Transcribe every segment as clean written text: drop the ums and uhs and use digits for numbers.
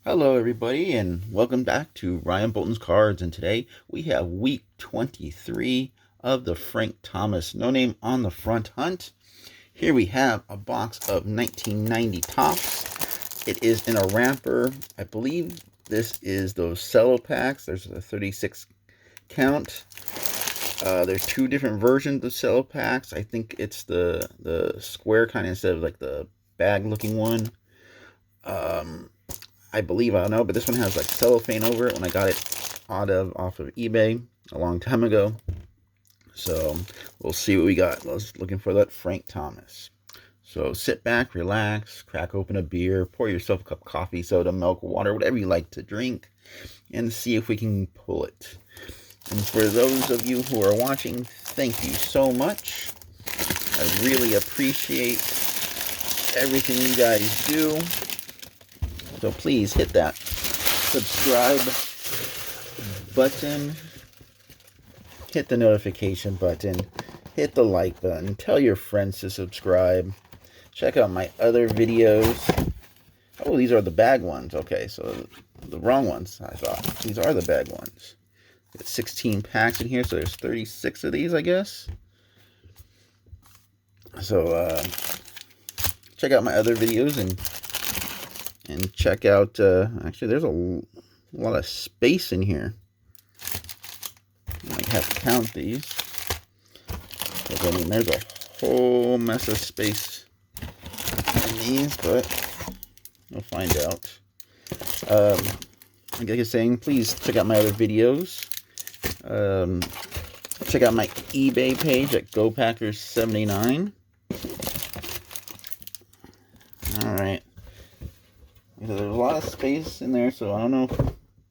Hello everybody and welcome back to Ryan Bolton's Cards, and today we have week 23 of the Frank Thomas No Name on the Front Hunt. Here we have a box of 1990 Topps. It is in a wrapper. I believe this is those cello packs. There's a 36 count. There's two different versions of cello packs. I think it's the square kind instead of like the bag looking one. I believe, I don't know, but this one has like cellophane over it when I got it off of eBay a long time ago. So we'll see what we got. I was looking for that Frank Thomas. So sit back, relax, crack open a beer, pour yourself a cup of coffee, soda, milk, water, whatever you like to drink, and see if we can pull it. And for those of you who are watching, thank you so much. I really appreciate everything you guys do. So please hit that subscribe button, hit the notification button, hit the like button, tell your friends to subscribe. Check out my other videos. Oh, these are the bag ones. Okay, so the wrong ones, I thought. These are the bag ones. There's 16 packs in here, so there's 36 of these, I guess. So check out my other videos and check out, actually there's a lot of space in here. I might have to count these. Because, I mean, there's a whole mess of space in these, but we'll find out. Like I was saying, please check out my other videos. Check out my eBay page at GoPackers79. Alright. There's a lot of space in there, so I don't know.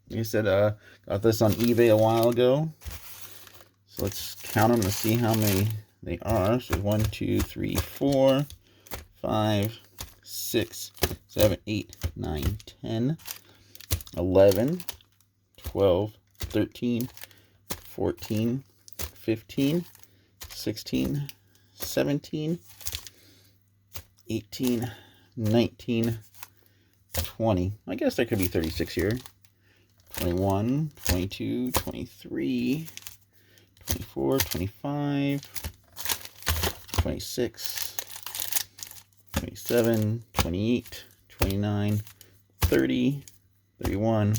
Like I said, got this on eBay a while ago. So let's count them to see how many they are. So 1, 2, 3, 4, 5, 6, 7, 8, 9, 10, 11, 12, 13, 14, 15, 16, 17, 18, 19, 20. I guess there could be 36 here. 21, 22, 23, 24, 25, 26, 27, 28, 29, 30, 31,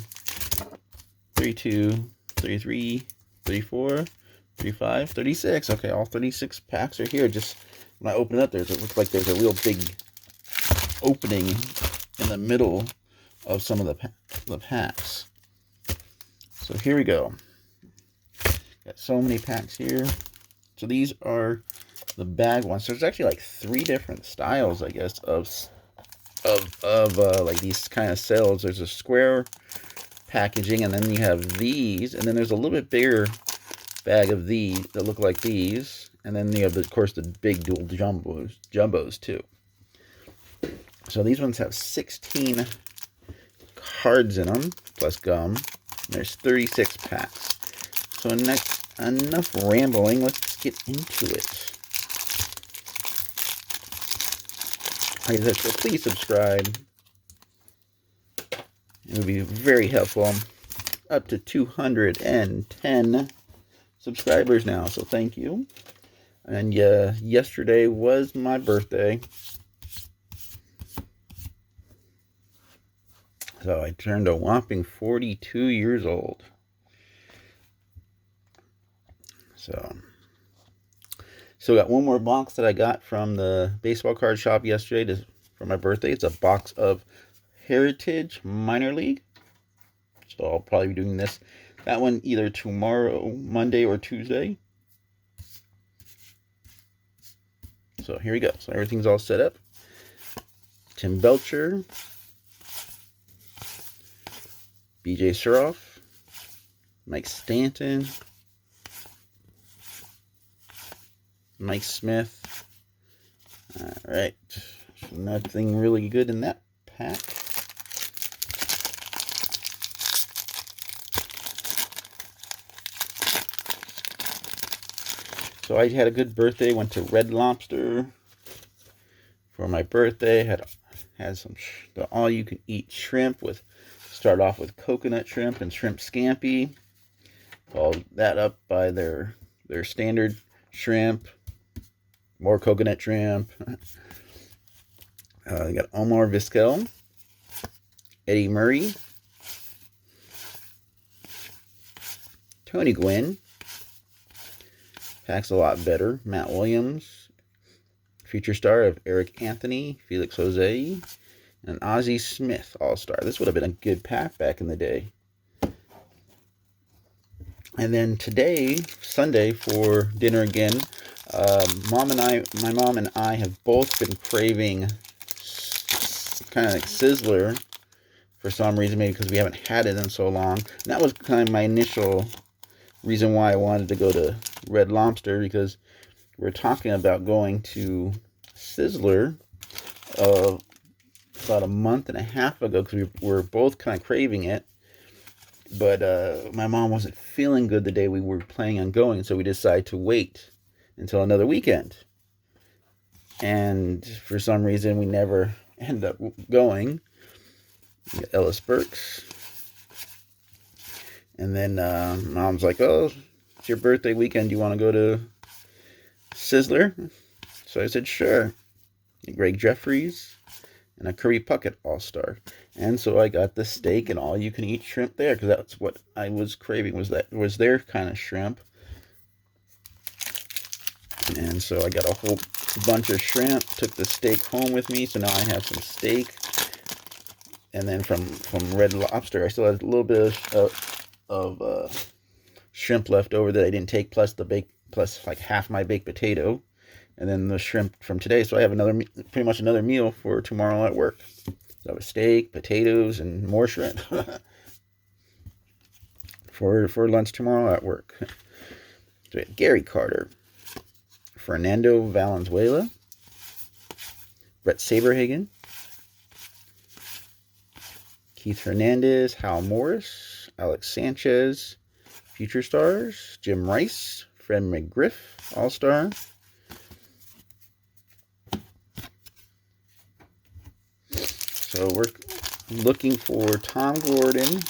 32, 33, 34, 35, 36. Okay, all 36 packs are here. Just when I open it up, it looks like there's a real big opening in the middle of some of the packs. So here we go. Got so many packs here. So these are the bag ones. There's actually like 3 different styles, I guess, of like these kind of cells. There's a square packaging, and then you have these, and then there's a little bit bigger bag of these that look like these, and then you have, of course, the big dual jumbos too. So these ones have 16 cards in them, plus gum. There's 36 packs. So enough rambling. Let's get into it. Like I said, so please subscribe. It would be very helpful. I'm up to 210 subscribers now, so thank you. And yesterday was my birthday. So I turned a whopping 42 years old. So got one more box that I got from the baseball card shop yesterday for my birthday. It's a box of Heritage Minor League. So I'll probably be doing that one either tomorrow, Monday, or Tuesday. So here we go. So everything's all set up. Tim Belcher, BJ Suroff, Mike Stanton, Mike Smith. Alright, so nothing really good in that pack. So I had a good birthday, went to Red Lobster for my birthday, had some the all-you-can-eat shrimp with Start off with coconut shrimp and shrimp scampi. Followed that up by their standard shrimp. More coconut shrimp. You got Omar Vizquel, Eddie Murray, Tony Gwynn. Pack's a lot better. Matt Williams, feature star of Eric Anthony, Felix Jose, and Ozzie Smith All-Star. This would have been a good pack back in the day. And then today, Sunday, for dinner again, my mom and I have both been craving kind of like Sizzler for some reason, maybe because we haven't had it in so long. And that was kind of my initial reason why I wanted to go to Red Lobster, because we're talking about going to Sizzler about a month and a half ago, because we were both kind of craving it. But my mom wasn't feeling good the day we were planning on going, so we decided to wait until another weekend. And for some reason, we never ended up going. We got Ellis Burks. And then Mom's like, oh, it's your birthday weekend. Do you want to go to Sizzler? So I said, sure. Greg Jeffries and a Curry Puckett All-Star. And so I got the steak and all-you-can-eat shrimp there, because that's what I was craving, was their kind of shrimp. And so I got a whole bunch of shrimp, took the steak home with me, so now I have some steak. And then from Red Lobster, I still had a little bit of shrimp left over that I didn't take, plus like half my baked potato, and then the shrimp from today. So I have pretty much another meal for tomorrow at work. So I have a steak, potatoes, and more shrimp for lunch tomorrow at work. So we have Gary Carter, Fernando Valenzuela, Brett Saberhagen, Keith Hernandez, Hal Morris, Alex Sanchez, Future Stars, Jim Rice, Fred McGriff, All-Star. So we're looking for Tom Gordon,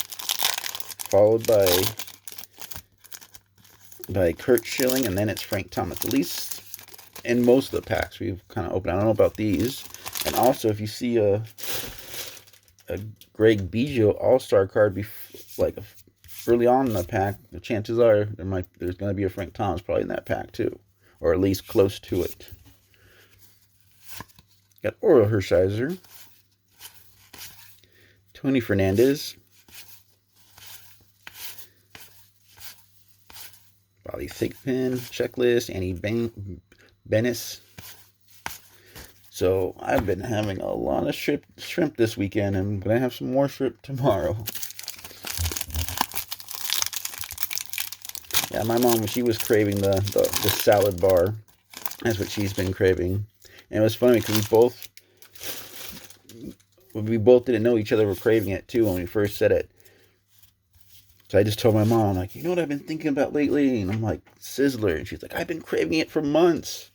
followed by Kurt Schilling, and then it's Frank Thomas. At least in most of the packs we've kind of opened. I don't know about these. And also, if you see a Greg Biggio All-Star card early on in the pack, the chances are there's going to be a Frank Thomas probably in that pack too, or at least close to it. Got Orel Hershiser, Tony Fernandez, Bobby Thigpen, Checklist, Annie Bennis. So I've been having a lot of shrimp this weekend, and I'm going to have some more shrimp tomorrow. Yeah, my mom, she was craving the salad bar. That's what she's been craving. And it was funny because we both didn't know each other were craving it too when we first said it. So I just told my mom, I'm like, you know what I've been thinking about lately? And I'm like, Sizzler. And she's like, I've been craving it for months.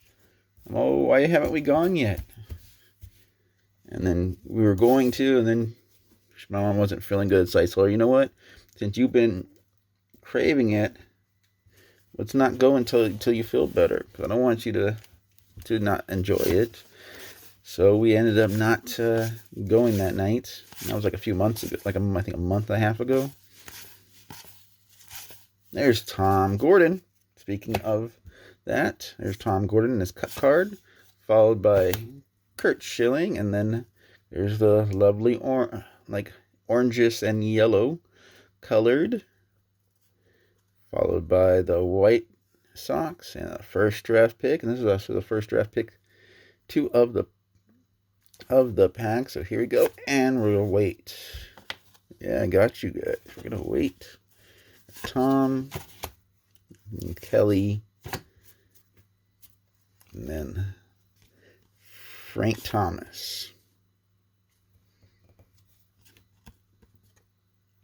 Oh, why haven't we gone yet? And then we were going to, and then my mom wasn't feeling good. So I told her, you know what? Since you've been craving it, let's not go until you feel better. Because I don't want you to not enjoy it. So we ended up not going that night. That was like a few months ago, I think a month and a half ago. There's Tom Gordon. Speaking of that, there's Tom Gordon in his cut card, followed by Kurt Schilling, and then there's the lovely oranges and yellow colored, followed by the White Sox and a first draft pick, and this is also the first draft pick, 2 of the pack. So here we go, and we're gonna wait. Yeah, I got you guys. We're gonna wait. Tom and Kelly, and then Frank Thomas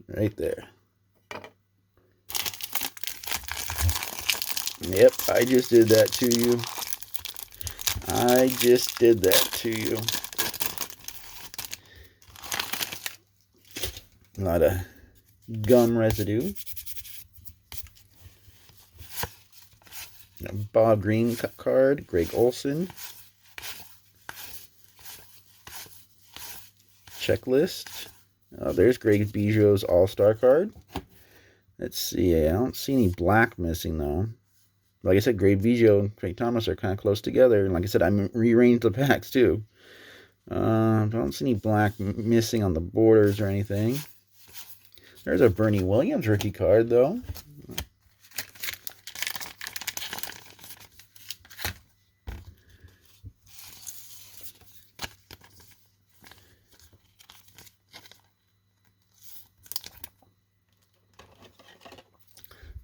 right there. Yep, I just did that to you. I just did that to you. A lot of gum residue. Bob Green card, Greg Olson. Checklist. There's Greg Biggio's All-Star card. Let's see. I don't see any black missing, though. Like I said, Greg Biggio and Frank Thomas are kind of close together. And like I said, I rearranged the packs, too. I don't see any black missing on the borders or anything. There's a Bernie Williams rookie card, though.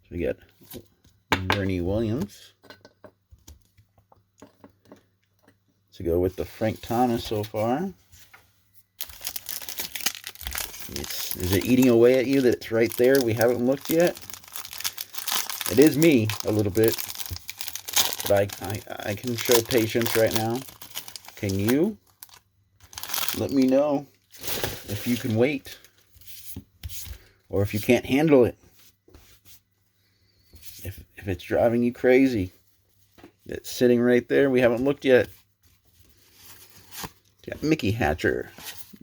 We got Bernie Williams to go with the Frank Thomas so far. Is it eating away at you that it's right there? We haven't looked yet. It is me a little bit, but I can show patience right now. Can you let me know if you can wait or if you can't handle it? If it's driving you crazy, it's sitting right there. We haven't looked yet. Got Mickey Hatcher,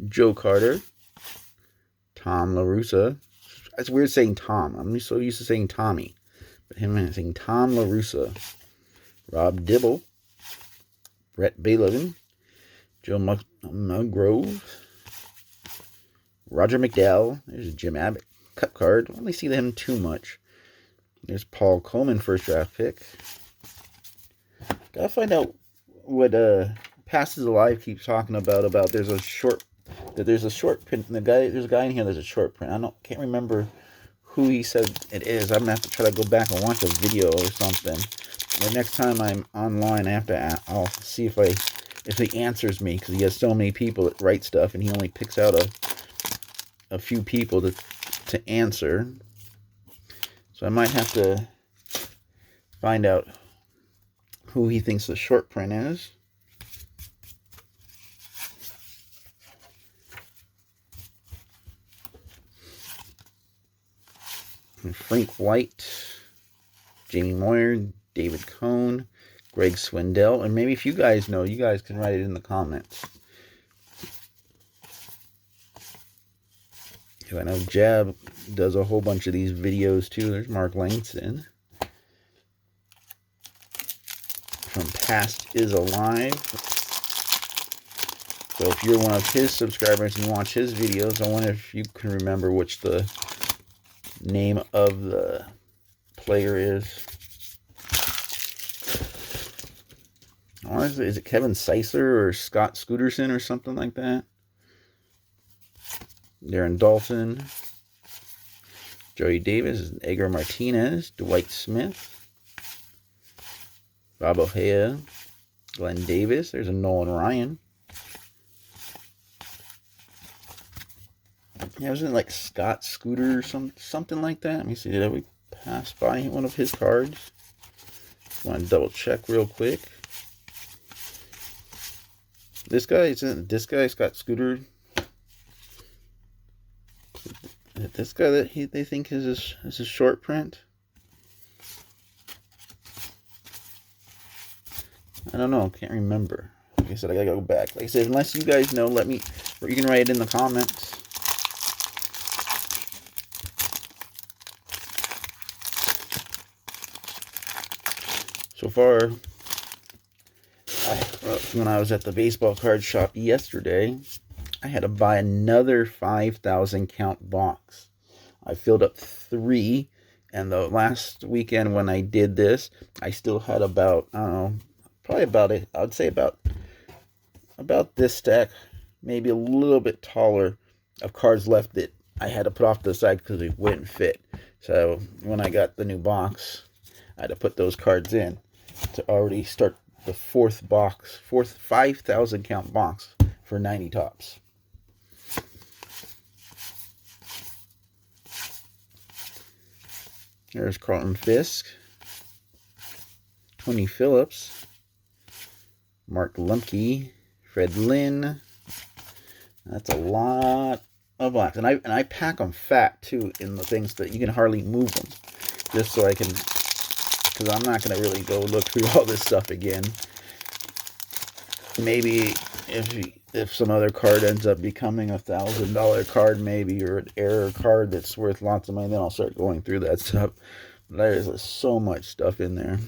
Joe Carter, Tom La Russa. It's weird saying Tom. I'm so used to saying Tommy, but him saying Tom La Russa, Rob Dibble, Brett Bailevin, Joe Musgrove, Roger McDowell. There's a Jim Abbott cut card. I don't really see him too much. There's Paul Coleman, first draft pick. Gotta find out what Passes Alive keeps talking about there's a short print. There's a guy in here. There's a short print. Can't remember who he said it is. I'm gonna have to try to go back and watch a video or something. The next time I'm online, I'll see if he answers me, because he has so many people that write stuff, and he only picks out a few people to answer. So I might have to find out who he thinks the short print is. And Frank White, Jamie Moyer, David Cohn, Greg Swindell, and maybe if you guys know, you guys can write it in the comments. I know Jab does a whole bunch of these videos too. There's Mark Langston from Past Is Alive. So if you're one of his subscribers and you watch his videos, I wonder if you can remember which the name of the player is. Is it Kevin Sicer or Scott Scooterson or something like that? Darren Dalton, Joey Davis, Edgar Martinez, Dwight Smith, Bob O'Hea, Glenn Davis. There's a Nolan Ryan. Yeah, wasn't it like Scott Scooter or something like that? Let me see. Did we pass by one of his cards? Want to double check real quick. This guy, Scott Scooter. This guy that they think is a short print. I don't know. Can't remember. Like I said, I gotta go back. Like I said, unless you guys know, or you can write it in the comments. So far, when I was at the baseball card shop yesterday, I had to buy another 5,000 count box. I filled up 3, and the last weekend when I did this, I still had about, I don't know, probably about it. I would say about this stack, maybe a little bit taller, of cards left that I had to put off to the side because they wouldn't fit. So when I got the new box, I had to put those cards in to already start the fourth 5,000 count box for 90 tops. There's Carlton Fisk, Tony Phillips, Mark Lemke, Fred Lynn. That's a lot of blacks, and I pack them fat too in the things that you can hardly move them, just so I can, because I'm not gonna really go look through all this stuff again. Maybe if some other card ends up becoming $1,000 card, maybe, or an error card that's worth lots of money, then I'll start going through that stuff. There's so much stuff in there.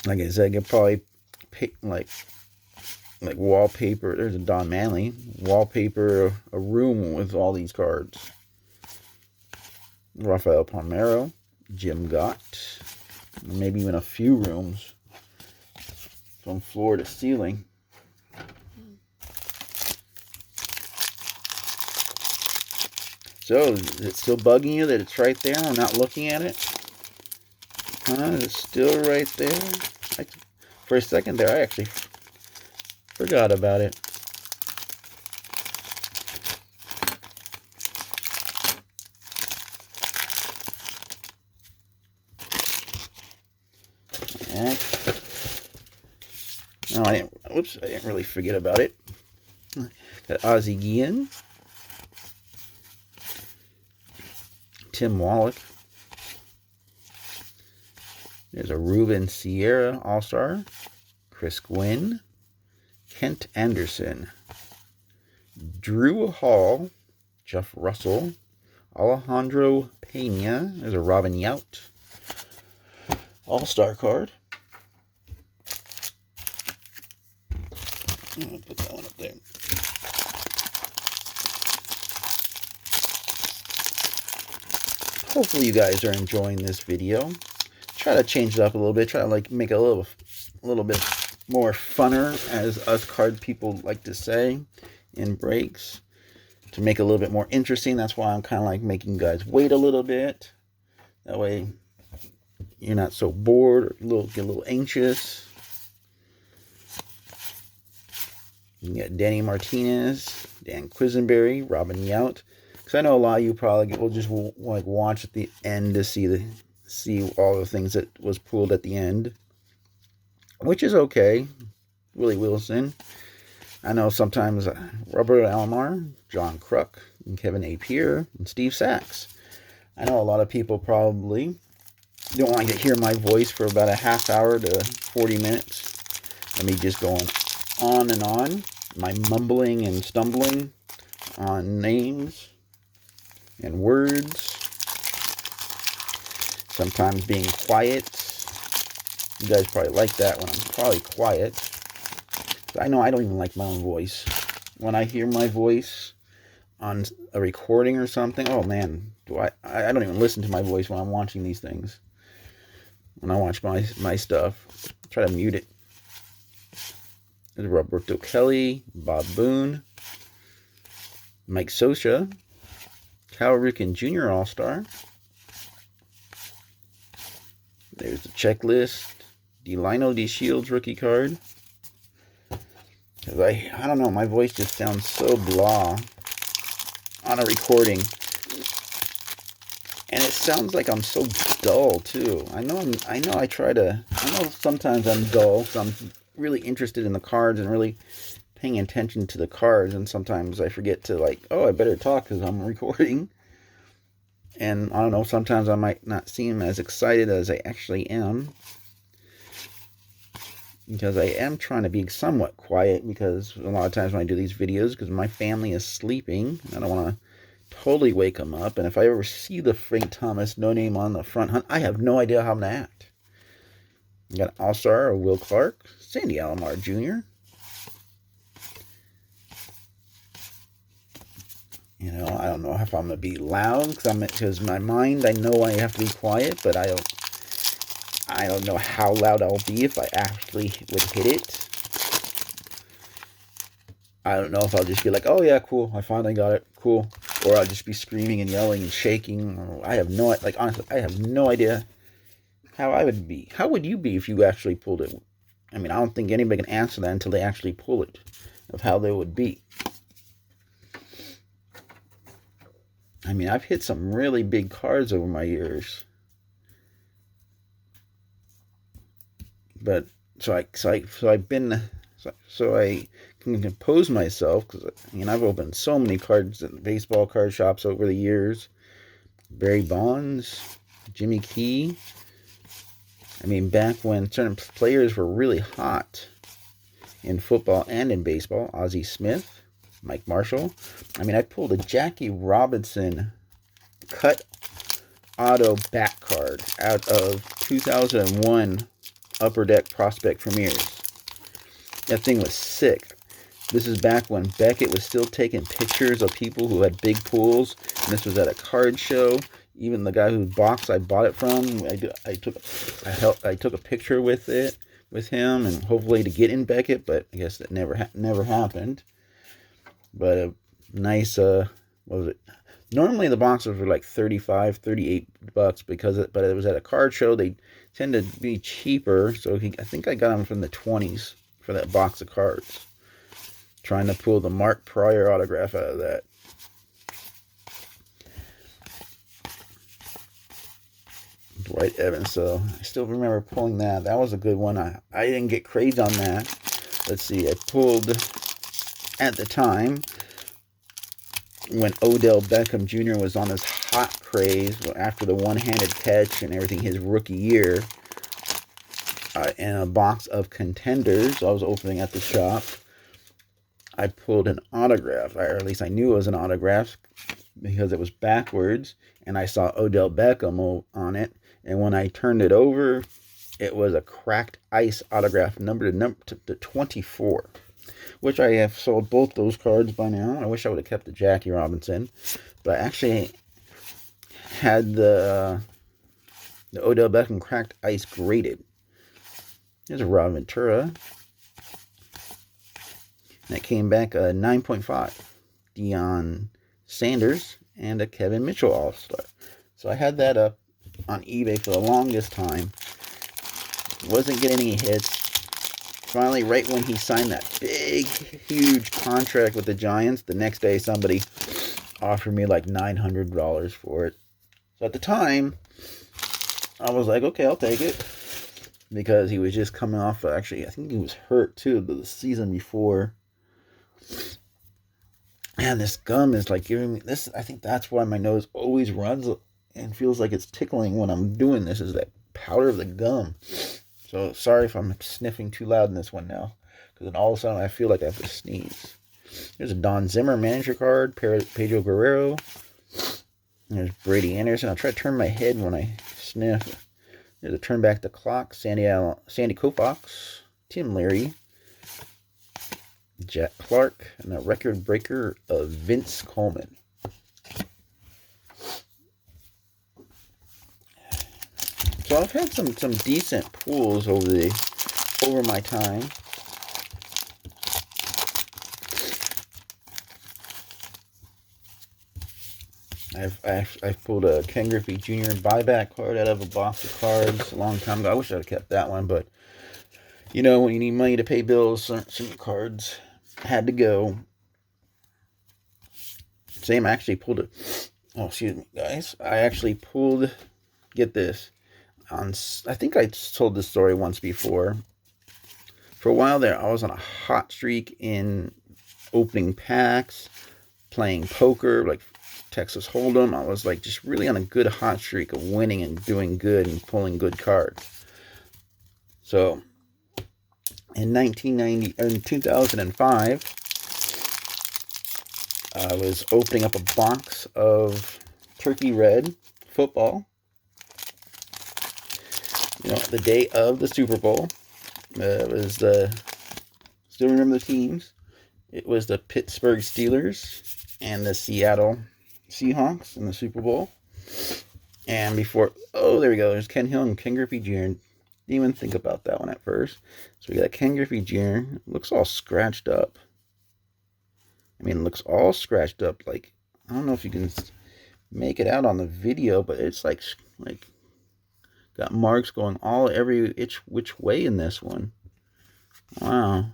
Like I said, I could probably pick like wallpaper. There's a Don Manley wallpaper a room with all these cards. Rafael Palmeiro, Jim Gott, maybe even a few rooms from floor to ceiling. So, is it still bugging you that it's right there? I'm not looking at it? Huh? It's still right there? For a second there, I actually forgot about it. No, I didn't really forget about it. Got Ozzie Guillen, Tim Wallach. There's a Ruben Sierra All-Star, Chris Gwynn, Kent Anderson, Drew Hall, Jeff Russell, Alejandro Pena. There's a Robin Yount All-Star card. I'm going to put that one up there. Hopefully you guys are enjoying this video. Try to change it up a little bit. Try to like make it a little bit more funner, as us card people like to say in breaks, to make it a little bit more interesting. That's why I'm kind of like making you guys wait a little bit. That way you're not so bored or get a little anxious. You got Danny Martinez, Dan Quisenberry, Robin Yount. Because I know a lot of you probably will just like watch at the end to see all the things that was pulled at the end, which is okay. Willie Wilson. I know sometimes Robert Alomar, John Kruk, and Kevin A. Pierre, and Steve Sachs. I know a lot of people probably don't like to hear my voice for about a half hour to 40 minutes. Of me just going on and on. My mumbling and stumbling on names and words. Sometimes being quiet. You guys probably like that when I'm probably quiet. I know I don't even like my own voice. When I hear my voice on a recording or something, oh man, I don't even listen to my voice when I'm watching these things. When I watch my stuff, I try to mute it. There's Roberto Kelly, Bob Boone, Mike Scioscia, Cal Ripken Jr. All-Star. There's the checklist. Delino D. Shields rookie card. Because I don't know, my voice just sounds so blah on a recording. And it sounds like I'm so dull too. I know sometimes I'm dull because I'm really interested in the cards and really paying attention to the cards, and sometimes I forget to like, oh, I better talk because I'm recording. And I don't know, sometimes I might not seem as excited as I actually am, because I am trying to be somewhat quiet, because a lot of times when I do these videos, because my family is sleeping, I don't want to totally wake them up. And if I ever see the Frank Thomas no name on the front hunt, I have no idea how I'm going to act. You got All-Star or Will Clark, Sandy Alomar Jr. You know, I don't know if I'm going to be loud, because my mind, I know I have to be quiet, but I don't know how loud I'll be if I actually would hit it. I don't know if I'll just be like, oh yeah, cool, I finally got it, cool. Or I'll just be screaming and yelling and shaking. Or honestly, I have no idea how I would be. How would you be if you actually pulled it? I mean, I don't think anybody can answer that until they actually pull it, of how they would be. I mean, I've hit some really big cards over my years. But, so I can compose myself, because I mean, I've opened so many cards at baseball card shops over the years. Barry Bonds, Jimmy Key. I mean, back when certain players were really hot in football and in baseball. Ozzie Smith, Mike Marshall. I mean, I pulled a Jackie Robinson cut auto back card out of 2001 Upper Deck Prospect Premieres. That thing was sick. This is back when Beckett was still taking pictures of people who had big pools. And this was at a card show. Even the guy whose box I bought it from, I took a picture with him, and hopefully to get in Beckett, but I guess that never happened. But a nice, what was it? Normally the boxes were like $35, $38, but it was at a card show. They tend to be cheaper, so I think I got them from the 20s for that box of cards. Trying to pull the Mark Pryor autograph out of that. Dwight Evans, so I still remember pulling that. That was a good one. I didn't get crazed on that. Let's see, I pulled, at the time, when Odell Beckham Jr. was on his hot craze after the one-handed catch and everything his rookie year, in a box of contenders I was opening at the shop, I pulled an autograph, or at least I knew it was an autograph because it was backwards, and I saw Odell Beckham on it, and when I turned it over, it was a cracked ice autograph, numbered to 24, which I have sold both those cards by now. I wish I would have kept the Jackie Robinson, but I actually had the Odell Beckham cracked ice graded. There's a Rob Ventura. That came back a 9.5. Deion Sanders and a Kevin Mitchell All-Star. So I had that up on eBay for the longest time. Wasn't getting any hits. Finally, right when he signed that big, huge contract with the Giants, the next day somebody offered me like $900 for it. So at the time, I was like, okay, I'll take it. Because he was just coming off, actually, I think he was hurt too the season before. Man, this gum is like giving me this. I think that's why my nose always runs and feels like it's tickling when I'm doing this, is that powder of the gum. So sorry if I'm sniffing too loud in this one now, because then all of a sudden I feel like I have to sneeze. There's a Don Zimmer manager card, Pedro Guerrero. There's Brady Anderson. I'll try to turn my head when I sniff. There's a turn back the clock, Sandy Koufax, Tim Leary, Jack Clark, and a record breaker of Vince Coleman. So I've had some decent pulls over my time. I've pulled a Ken Griffey Jr. buyback card out of a box of cards a long time ago. I wish I'd have kept that one, but you know, when you need money to pay bills, some cards had to go. Same, I actually pulled it. Oh, excuse me, guys. I actually pulled, get this, I think I told this story once before. For a while there, I was on a hot streak in opening packs, playing poker, like Texas Hold'em. I was like just really on a good hot streak of winning and doing good and pulling good cards. So in 2005, I was opening up a box of Turkey Red football. You know, the day of the Super Bowl. It was still remember the teams. It was the Pittsburgh Steelers and the Seattle Seahawks in the Super Bowl. And before, oh, there we go. There's Ken Hill and Ken Griffey Jr. Didn't even think about that one at first. So we got Ken Griffey Jr. Looks all scratched up. I mean, it looks all scratched up. Like, I don't know if you can make it out on the video, but it's like got marks going every which way in this one. Wow.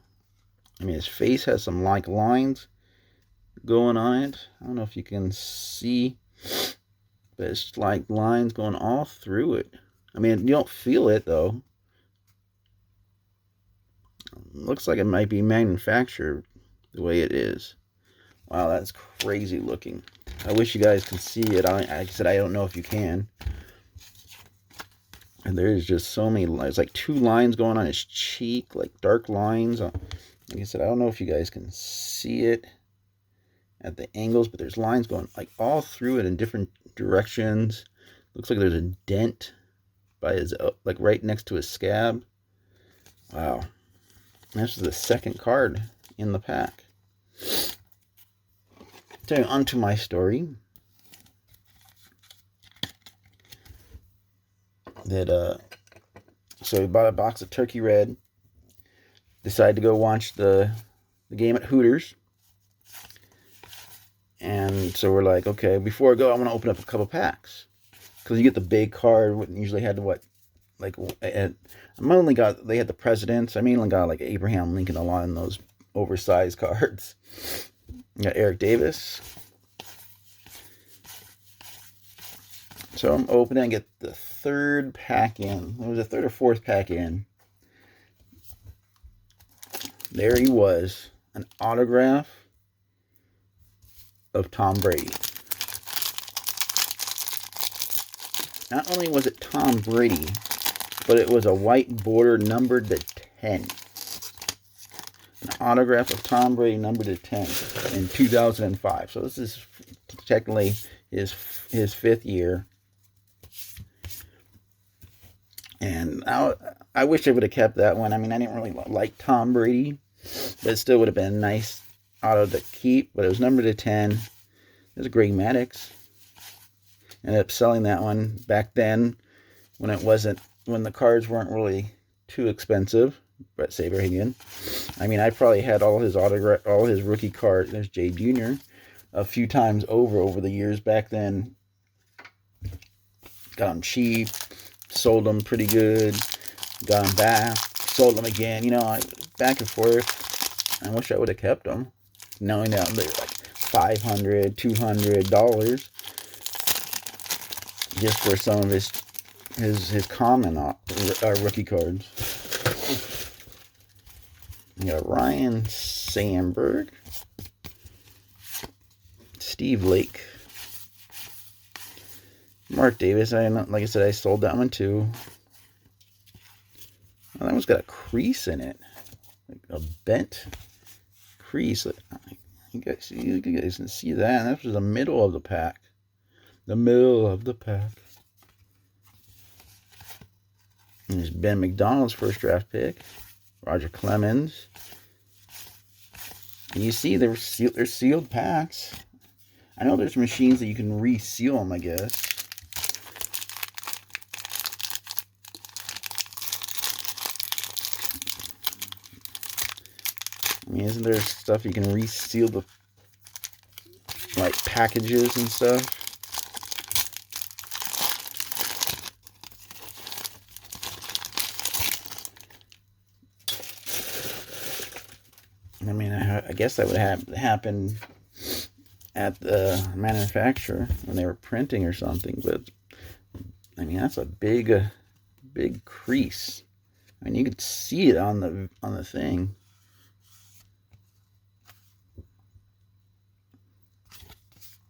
I mean, his face has some like lines going on it. I don't know if you can see, but it's like lines going all through it. I mean, you don't feel it though. Looks like it might be manufactured. the way it is. Wow, that's crazy looking. I wish you guys can see it. Like I said, I don't know if you can. And there's just so many lines, like 2 lines going on his cheek, like dark lines. Like I said, I don't know if you guys can see it at the angles, but there's lines going like all through it in different directions. Looks like there's a dent by his, like right next to his scab. Wow. This is the second card in the pack. So on to my story. So we bought a box of Turkey Red. Decided to go watch the game at Hooters. And so we're like, okay, before I go, I want to open up a couple packs. Because you get the big card, usually had what, like, I mainly got, they had the presidents. I mainly got like Abraham Lincoln, a lot in those oversized cards. You got Eric Davis. So I'm opening and get the 3rd pack in. It was a 3rd or 4th pack in. There he was, an autograph of Tom Brady. Not only was it Tom Brady, but it was a white border numbered to 10. An autograph of Tom Brady numbered to 10 in 2005. So this is technically his 5th year. And I wish I would have kept that one. I mean, I didn't really like Tom Brady, but it still would have been a nice auto to keep. But it was numbered to 10. There's a Greg Maddux. Ended up selling that one back then when the cards weren't really too expensive. Brett Saberhagen. I mean, I probably had all his rookie cards. There's Jay Jr. a few times over the years back then. Got them cheap. Sold them pretty good, got them back, sold them again, back and forth. I wish I would have kept them, knowing that they're like $500, $200 just for some of his common rookie cards. You got Ryan Sandberg, Steve Lake, Mark Davis. Like I said, I sold that one too. Well, that one's got a crease in it, like a bent crease. You guys can see that. And that was the middle of the pack. The middle of the pack. And there's Ben McDonald's first draft pick. Roger Clemens. And you see they're sealed packs. I know there's machines that you can reseal them, I guess. I mean, isn't there stuff you can reseal the, like, packages and stuff? I mean, I guess that would happen at the manufacturer when they were printing or something, but I mean, that's a big crease. I mean, you could see it on the thing.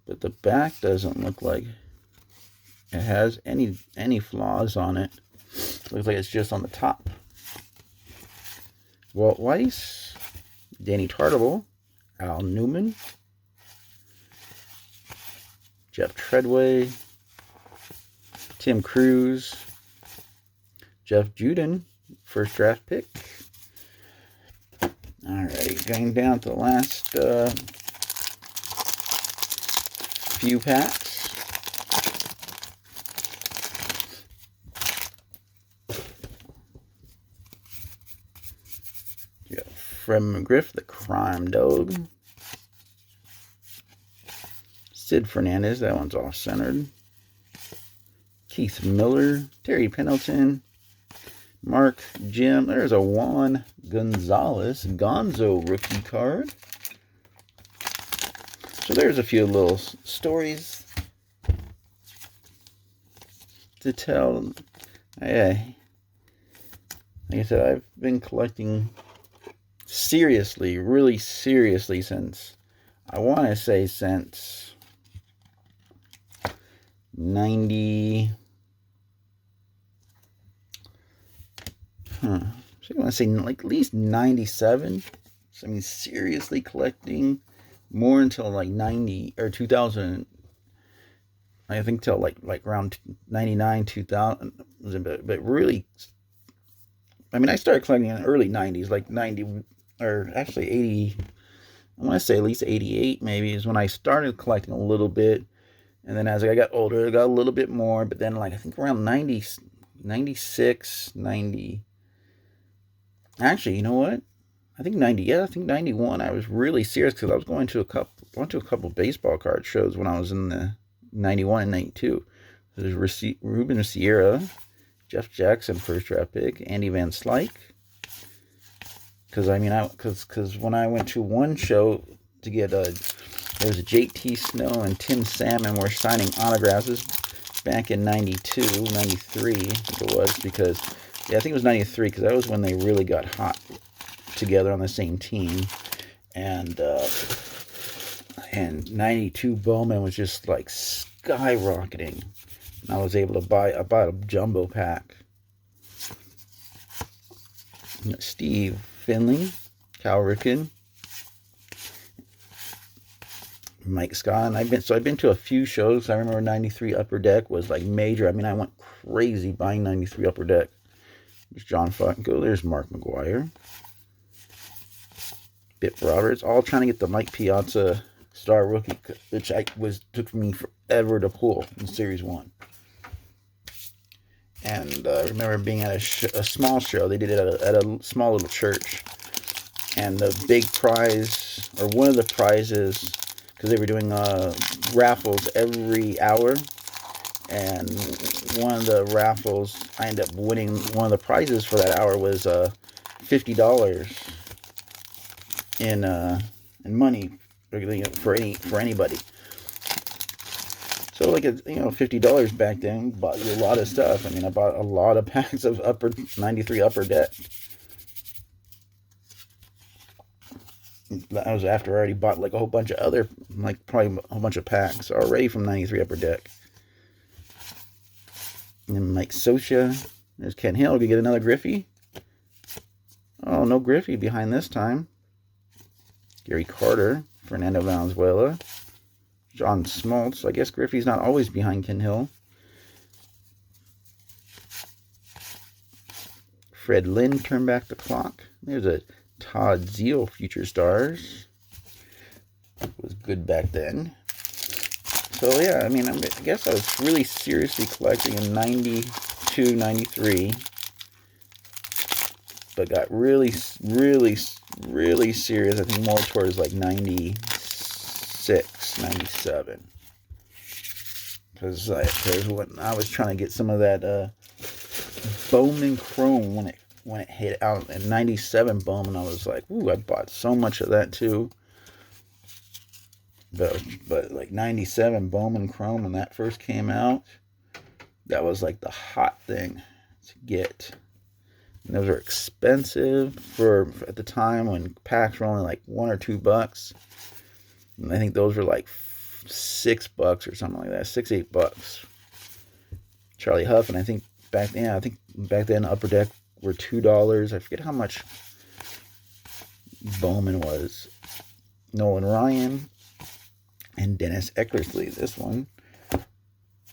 But the back doesn't look like it has any flaws on it. Looks like it's just on the top. Walt Weiss, Danny Tartabull, Al Newman, Jeff Treadway, Tim Cruz, Jeff Juden, first draft pick. Alright, going down to the last few packs. You got Fred McGriff, the Crime Dog. Sid Fernandez, that one's off-centered. Keith Miller, Terry Pendleton, Mark Jim. There's a Juan Gonzalez Gonzo rookie card. So there's a few little stories to tell. Like I said, I've been collecting seriously, really seriously since, I want to say since 90, I want to say like at least 97. So, I mean, seriously collecting more until like 90 or 2000. I think till like around 99, 2000. But really, I mean, I started collecting in the early 90s, like 90, or actually 80. I want to say at least 88 maybe is when I started collecting a little bit. And then as I got older, I got a little bit more. But then, like, I think around 90, 96, 90. Actually, you know what? I think 90. Yeah, I think 91. I was really serious because I was went to a couple baseball card shows when I was in the 91 and 92. There's Ruben Sierra, Jeff Jackson, first draft pick, Andy Van Slyke. Because I mean, because when I went to one show to get there was a JT Snow and Tim Salmon were signing autographs back in 92, 93, I think it was, because, yeah, I think it was 93, because that was when they really got hot together on the same team, and 92 Bowman was just, like, skyrocketing, and I was able to buy a jumbo pack. Steve Finley, Cal Ripken, Mike Scott, and I've been to a few shows. I remember 93 Upper Deck was like major. I mean, I went crazy buying 93 Upper Deck. There's John Funko, there's Mark McGuire, Bip Roberts, all trying to get the Mike Piazza Star Rookie, which took me forever to pull in Series 1. And I remember being at a small show. They did it at a small little church. And the big prize, or one of the prizes, because they were doing raffles every hour, and one of the raffles, I ended up winning. One of the prizes for that hour was $50 in money for anybody. So like $50 back then bought you a lot of stuff. I mean, I bought a lot of packs of 93 Upper Deck. That was after I already bought like a whole bunch of other, like probably a whole bunch of packs already from 93 Upper Deck. And then Mike Scioscia. There's Ken Hill. Did we get another Griffey? Oh, no Griffey behind this time. Gary Carter. Fernando Valenzuela. John Smoltz. I guess Griffey's not always behind Ken Hill. Fred Lynn turned back the clock. There's a Todd Zeal Future Stars. It was good back then. So yeah, I mean, I guess I was really seriously collecting in 92, 93. But got really, really, really serious, I think more towards like 96, 97. Because when I was trying to get some of that Bowman Chrome when it hit out in 97 Bowman, I was like, ooh, I bought so much of that too. But like 97 Bowman Chrome, when that first came out, that was like the hot thing to get. And those are expensive for at the time when packs were only like $1 or $2. And I think those were like $6 or something like that, $6-8. Charlie Huff, and I think back then Upper Deck were $2. I forget how much Bowman was. Nolan Ryan and Dennis Eckersley, this one.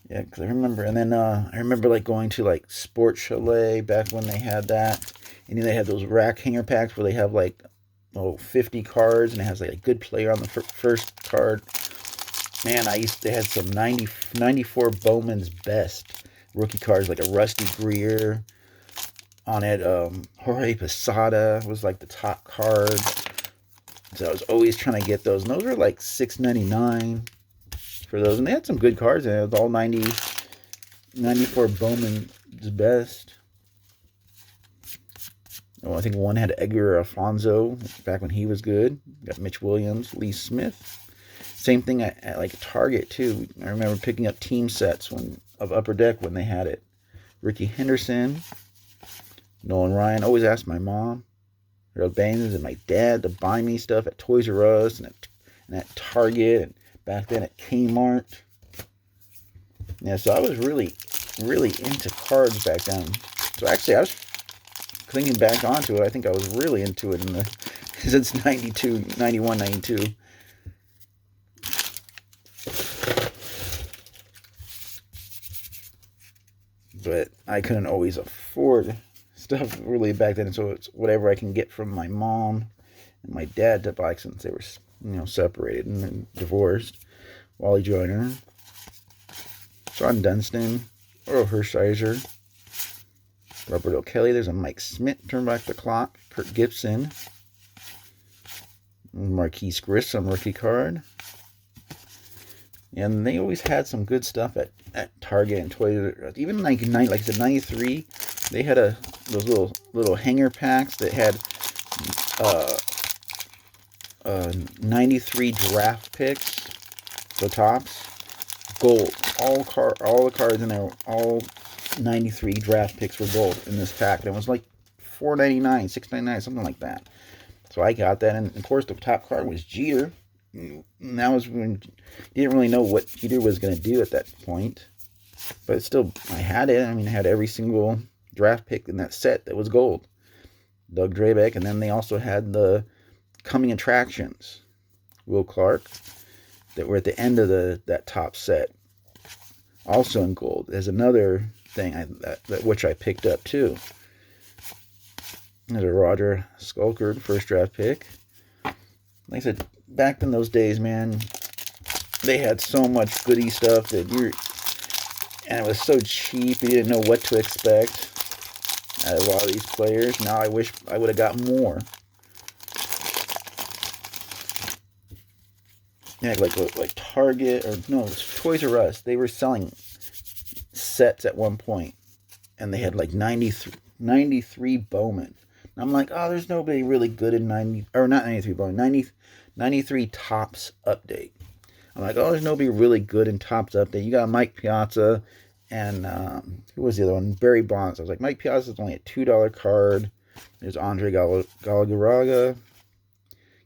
Yeah, because I remember, and then I remember like going to like Sports Chalet back when they had that, and then they had those rack hanger packs where they have like 50 cards, and it has like a good player on the first card. Man, they had some 94 Bowman's Best rookie cards, like a Rusty Greer on it. Jorge Posada was like the top card. So I was always trying to get those. And those were like $6.99 for those. And they had some good cards in it. It was all 94 Bowman's Best. Oh, I think one had Edgar Alfonso back when he was good. Got Mitch Williams, Lee Smith. Same thing at like Target too. I remember picking up team sets of Upper Deck when they had it. Ricky Henderson, Nolan Ryan. Always asked my mom Harold Baines and my dad to buy me stuff at Toys R Us and at Target, and back then at Kmart. Yeah, so I was really into cards back then. So actually, I was thinking back onto it. I think I was really into it since 92, 91, 92. But I couldn't always afford stuff really back then, so it's whatever I can get from my mom and my dad to buy, since they were separated and then divorced. Wally Joyner, Sean Dunstan, Earl Hershiser, Robert O'Kelly. There's a Mike Smith, Turn Back the Clock, Kurt Gibson, Marquise Grissom rookie card. And they always had some good stuff at Target and Toys R Us. Even like I said, 93, they had those little hanger packs that had 93 draft picks, the Topps, gold. All the cards in there, all 93 draft picks were gold in this pack. And it was like $4.99, $6.99, something like that. So I got that, and of course the top card was Jeter. And that was when you didn't really know what Jeter was going to do at that point. But still, I had it. I mean, I had every single draft pick in that set that was gold. Doug Drabeck, and then they also had the coming attractions, Will Clark, that were at the end of that top set, also in gold. There's another thing which I picked up too. There's a Roger Skulker first draft pick. Like I said, back in those days, man, they had so much goody stuff and it was so cheap. You didn't know what to expect out of a lot of these players. Now I wish I would have got more. Yeah, like Target, or no, it was Toys R Us. They were selling sets at one point, and they had like 93 Bowman. And I'm like, oh, there's nobody really good in 93 Topps update. I'm like, oh, there's nobody really good in Topps update. You got Mike Piazza and who was the other one? Barry Bonds. I was like, Mike Piazza's only a $2 card. There's Andre Galarraga,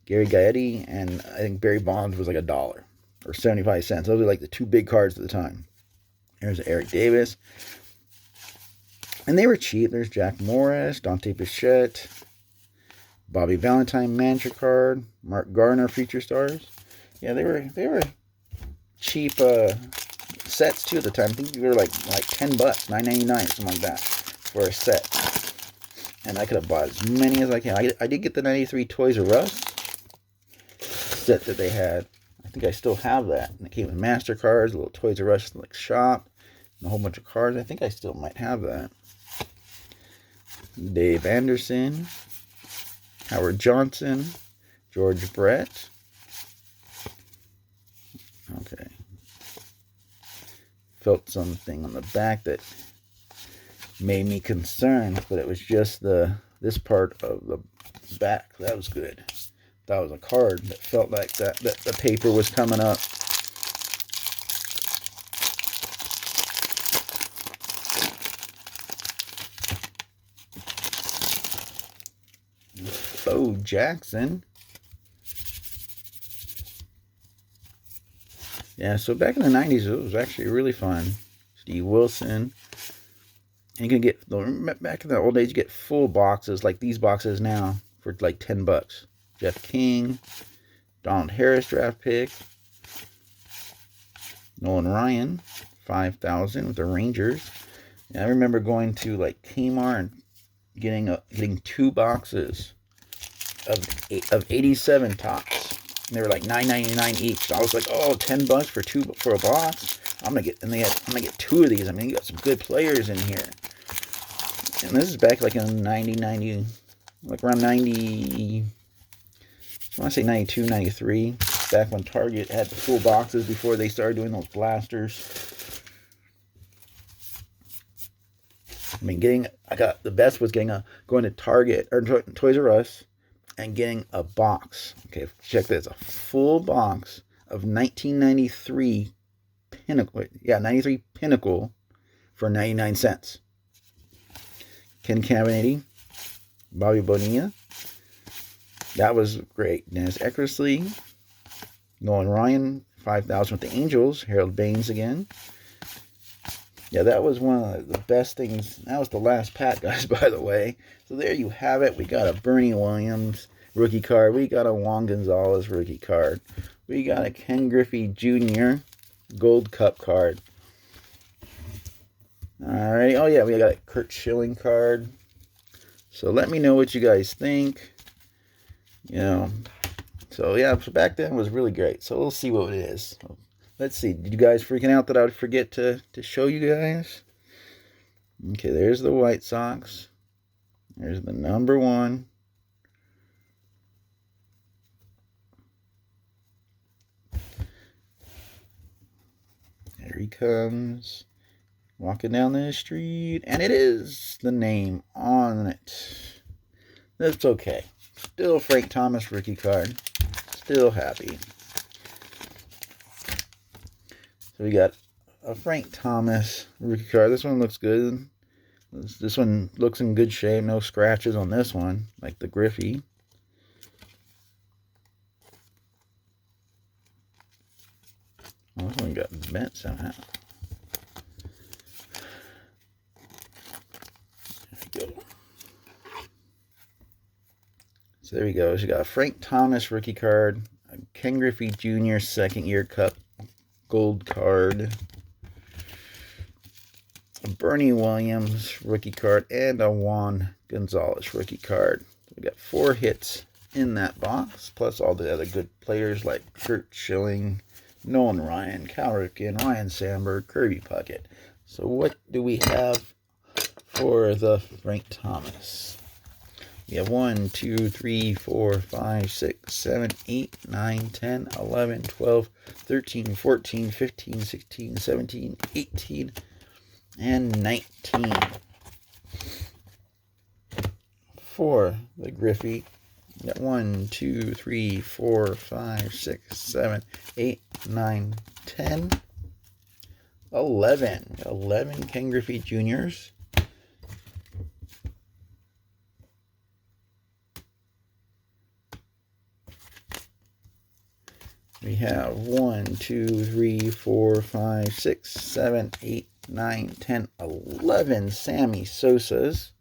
Gary Gaetti, and I think Barry Bonds was like $1 or 75 cents. Those are like the two big cards at the time. There's Eric Davis. And they were cheap. There's Jack Morris, Dante Bichette, Bobby Valentine Mantra card, Mark Garner feature stars. Yeah, they were cheap sets too at the time. I think they were like $10, $9.99, something like that for a set. And I could have bought as many as I can. I did get the 93 Toys R Us set that they had. I think I still have that. And it came with MasterCards, a little Toys R Us like shop, and a whole bunch of cards. I think I still might have that. Dave Anderson, Howard Johnson, George Brett. Okay. Felt something on the back that made me concerned, but it was just this part of the back. That was good. That was a card that felt like that the paper was coming up. Bo Jackson. Yeah, so back in the 90s, it was actually really fun. Steve Wilson. And you can get, back in the old days, you get full boxes, like these boxes now, for like $10. Jeff King, Donald Harris draft pick, Nolan Ryan, 5,000 with the Rangers. And I remember going to like Kmart and getting 2 boxes of 87 Topps. And they were like $9.99 each. So I was like, oh, $10 for a box. I'm gonna get 2 of these. I mean, you got some good players in here. And this is back like in 90, like around 90. I want to say 92, 93. Back when Target had the full boxes before they started doing those blasters. I mean, the best was going to Target or Toys R Us and getting a box. Okay, check this. A full box of 1993 Pinnacle. Yeah, 93 Pinnacle for 99 cents. Ken Caminiti, Bobby Bonilla, That was great. Dennis Eckersley, Nolan Ryan, 5,000 with the Angels. Harold Baines again. Yeah, that was one of the best things. That was the last pack, guys, by the way. So there you have it. We got a Bernie Williams rookie card. We got a Juan Gonzalez rookie card. We got a Ken Griffey Jr. Gold Cup card. Alright. Oh, yeah, we got a Kurt Schilling card. So let me know what you guys think. You know, so yeah, so back then was really great. So we'll see what it is. Let's see. Did you guys freaking out that I would forget to show you guys? Okay, there's the White Sox. There's the number 1. There he comes. Walking down the street. And it is the name on it. That's okay. Still Frank Thomas rookie card. Still happy. So we got a Frank Thomas rookie card. This one looks good. This one looks in good shape. No scratches on this one, like the Griffey. Oh, this one got bent somehow. There we go. So there we go. So you got a Frank Thomas rookie card, a Ken Griffey Jr. second year Cup gold card, a Bernie Williams rookie card, and a Juan Gonzalez rookie card. So we got 4 hits in that box, plus all the other good players like Kurt Schilling, Nolan Ryan, Cal Ripken, Ryan Sandberg, Kirby Puckett. So what do we have for the Frank Thomas? We have 1, 2, 3, 4, 5, 6, 7, 8, 9, 10, 11, 12, 13, 14, 15, 16, 17, 18, and 19. For the Griffey, we got 1, 2, 3, 4, 5, 6, 7, 8, 9, 10, 11. 11 Ken Griffey Juniors. We have 1, 2, 3, 4, 5, 6, 7, 8, 9, 10, 11 Sammy Sosas.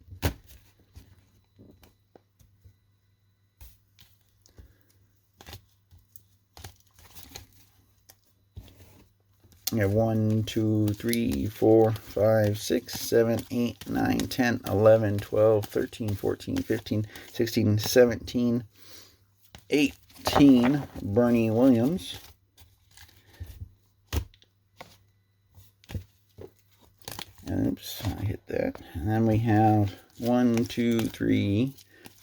We have 1, 2, 3, 4, 5, 6, 7, 8, 9, 10, 11, 12, 13, 14, 15, 16, 17, 18 Bernie Williams. Oops, I hit that. And then we have 1, 2, 3,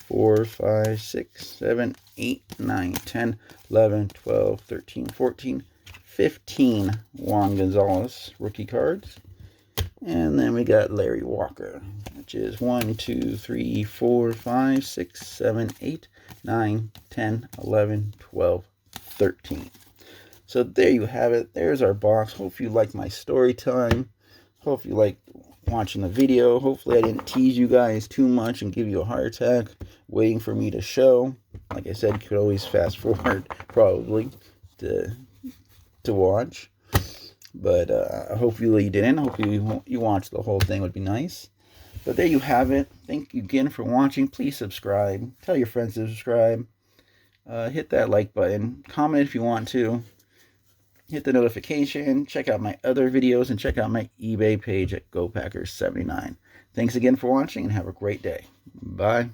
4, 5, 6, 7, 8, 9, 10, 11, 12, 13, 14, 15 Juan Gonzalez rookie cards. And then we got Larry Walker, which is 1, 2, 3, 4, 5, 6, 7, 8, 9, 10, 11, 12, 13. So there you have it. There's our box. Hope you like my story time. Hope you like watching the video. Hopefully I didn't tease you guys too much and give you a heart attack waiting for me to show. Like I said, you could always fast forward probably to watch. But hopefully you didn't. Hopefully you watched the whole thing. Would be nice. But there you have it. Thank you again for watching. Please subscribe. Tell your friends to subscribe. Hit that like button. Comment if you want to. Hit the notification. Check out my other videos and check out my eBay page at GoPackers79. Thanks again for watching and have a great day. Bye.